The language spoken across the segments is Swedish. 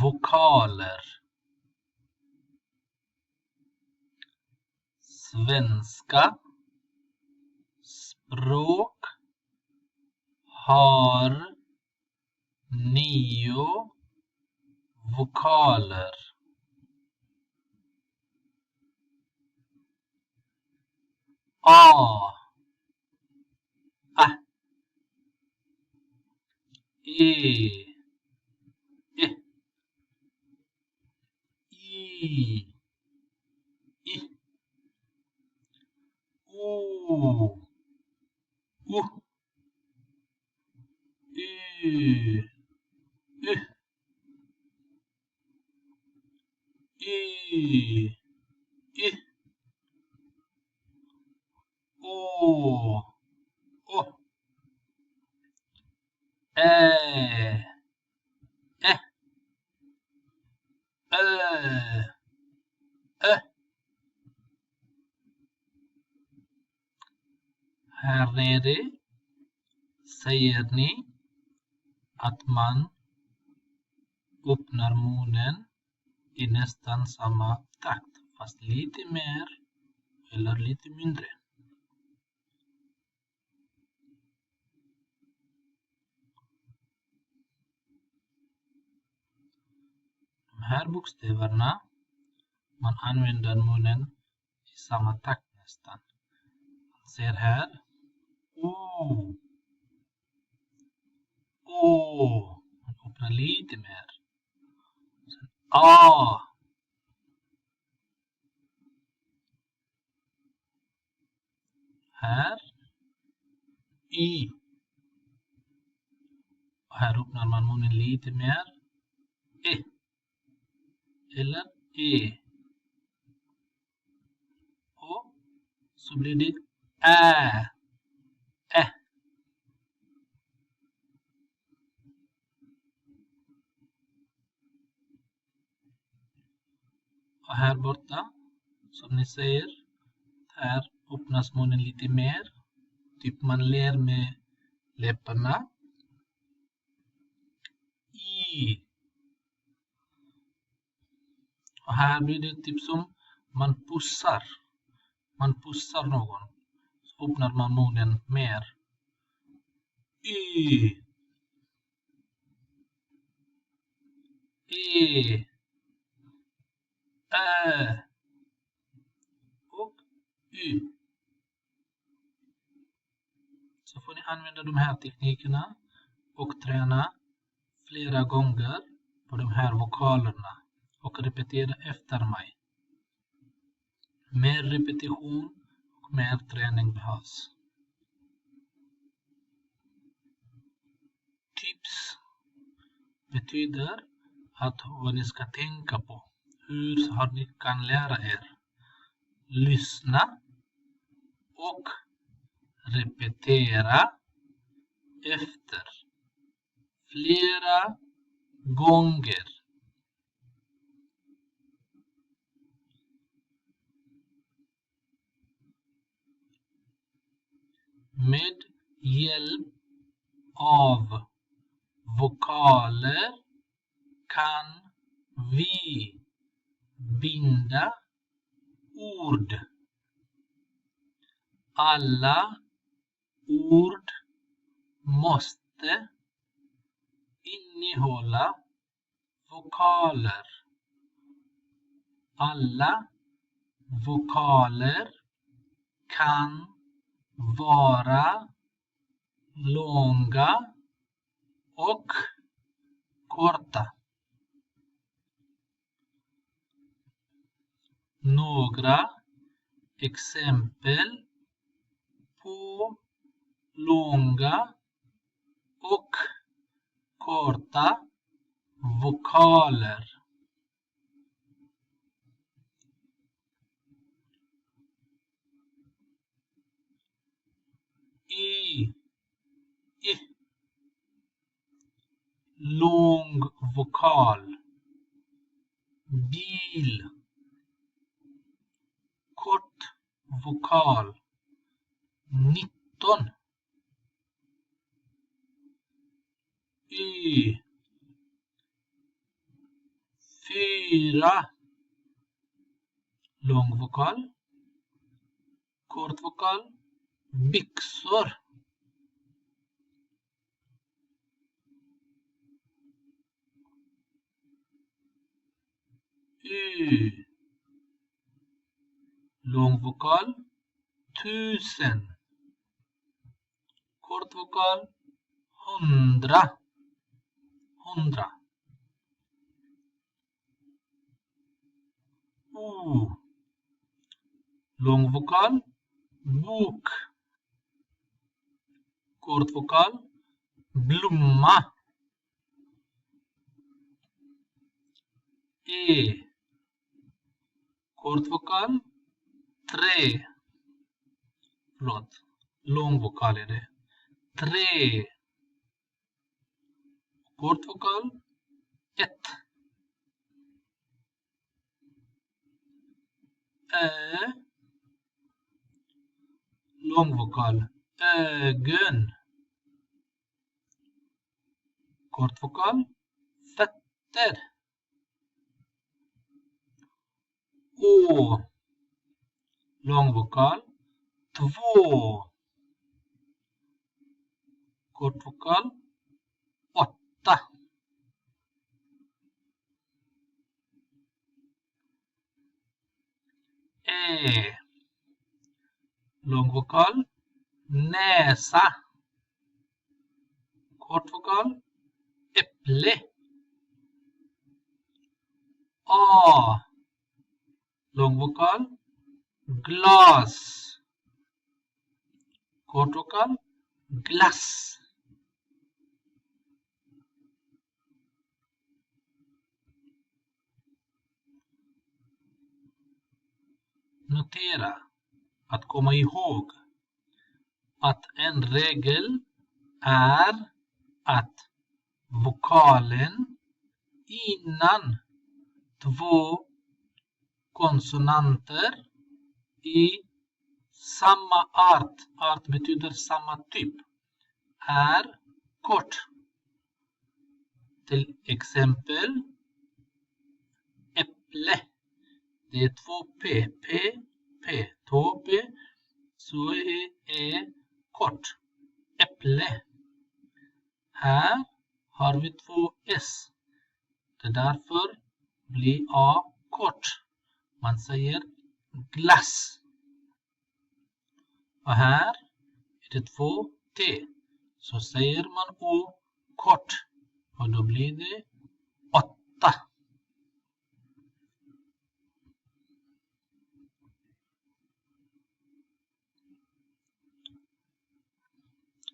vokaler. Svenska språk har 9 vokaler. A, E, I, U, Y, O, Ä, Ö. Här nere säger ni att man öppnar munnen i nästan samma takt, fast lite mer eller lite mindre. De här bokstäverna, man använder munnen i samma takt nästan. Man ser här O, Å, man öppnar lite mer. Sen A, här Y, och här öppnar man munnen lite mer. E eller E, och så blir det Ä. Och här borta, som ni ser, här öppnas munnen lite mer. Typ man ler med läpparna. I. Och här blir det typ som man pussar. Man pussar någon. Så öppnar man munnen mer. Y. E. Ä. Och Y. Så får ni använda de här teknikerna och träna flera gånger på de här vokalerna och repetera efter mig. Mer repetition och mer träning behövs. Tips betyder att vad ni ska tänka på. Hur ni kan lära er. Lyssna och repetera efter flera gånger. Med hjälp av vokaler kan vi binda ord. Alla ord måste innehålla vokaler. Alla vokaler kan vara långa och korta. Några exempel på långa och korta vokaler. I. Lång vokal. Bil. Kort vokal. 19. Y. 4. Lång vokal. Kort vokal. Byxor. U. Lång vokal. 1000. Kort vokal. 100. 100. O. Lång vokal. Bok. Kort vokal. Blomma. E. Kort vokal. 3. Förlåt. Lång vokal är det. 3. Kort vokal. 1. Ö. Lång vokal. Ögon. Kort vokal. Fötter. Å. Lång vokal. 2. Kort vokal. 8. E. Lång vokal. Näsa. Kort vokal. Äpple. A. Lång vokal. Glas. Kort vokal. Glass. Notera att komma ihåg att en regel är att vokalen innan 2 konsonanter i samma art, art betyder samma typ, är kort. Till exempel äpple. Det är 2p, p, 2p, så är kort. Äpple. Här har vi 2 s. Det är därför blir a kort. Man säger glass. Och här är det 2 t. Så säger man o kort. Och då blir det 8.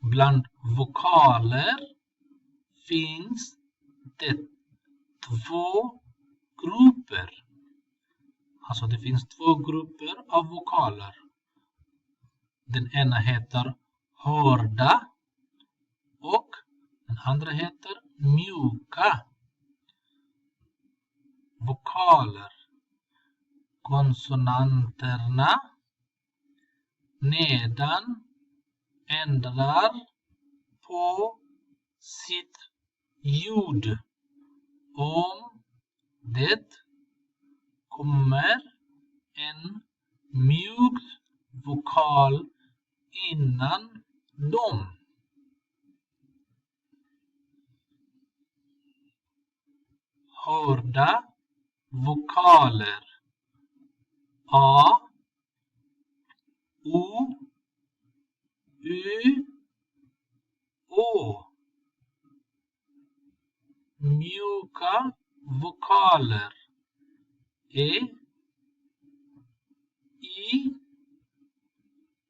Bland vokaler finns det 2 grupper. Alltså det finns 2 grupper av vokaler. Den ena heter hårda och den andra heter mjuka. Vokaler. Konsonanterna nedan ändrar på sitt ljud om det kommer en mjuk vokal innan dem. Hårda vokaler. A, O, U, Å. Mjuka vokaler. E, I,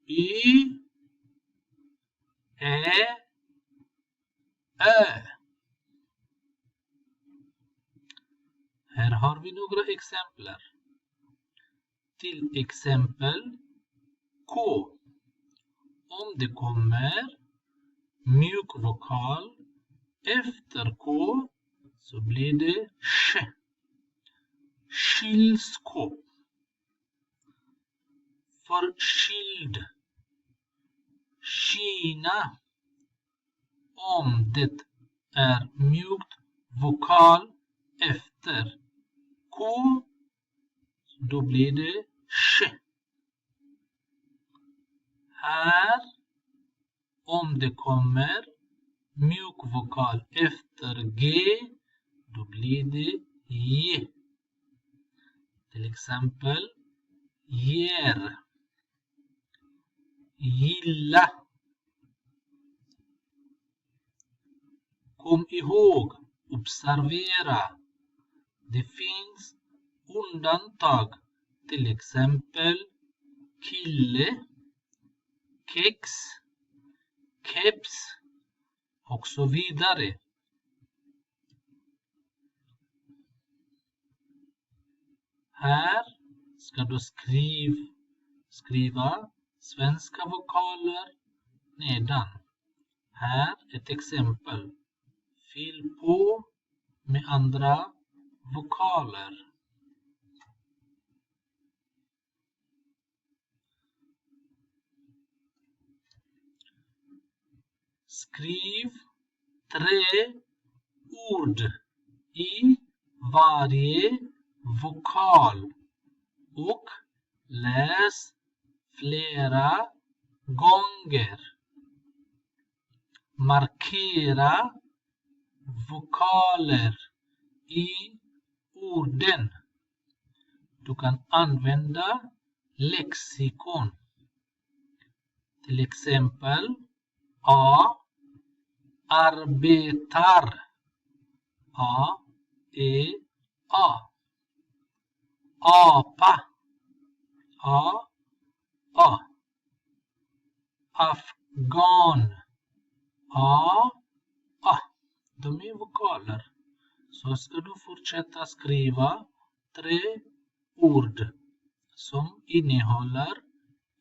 Y, Ä, Ö. Här har vi några exempel. Till exempel K. Om det kommer mjuk vokal efter K så blir det sh. Kylskåp. Förkyld. Kina. Om det är mjukt vokal efter då blir det sh. Här, om det kommer mjukvokal efter G, då blir det J. Till exempel ger, gilla. Kom ihåg, observera. Det finns undantag. Till exempel kille, kex, keps och så vidare. Här ska du skriva svenska vokaler nedan. Här ett exempel. Fyll på med andra vokaler. Skriv 3 ord i varje vokal och läs flera gånger. Markera vokaler i orden. Du kan använda lexikon. Till exempel A. Arbetar. A. E. A. Apa. A. A. Afghan. A. A. De är vokaler. Så ska du fortsätta skriva 3 ord som innehåller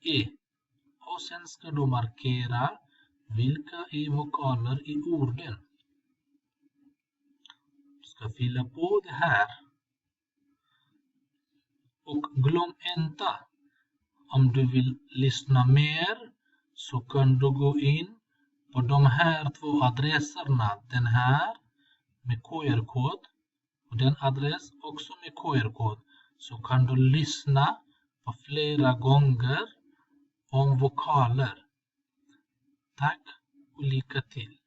E. Och sen ska du markera vilka är vokaler i orden. Du ska fylla på det här. Och glöm inte, om du vill lyssna mer så kan du gå in på de här 2 adresserna. Den här med QR-kod och den adress också med QR-kod. Så kan du lyssna på flera gånger om vokaler. Tack och lycka till!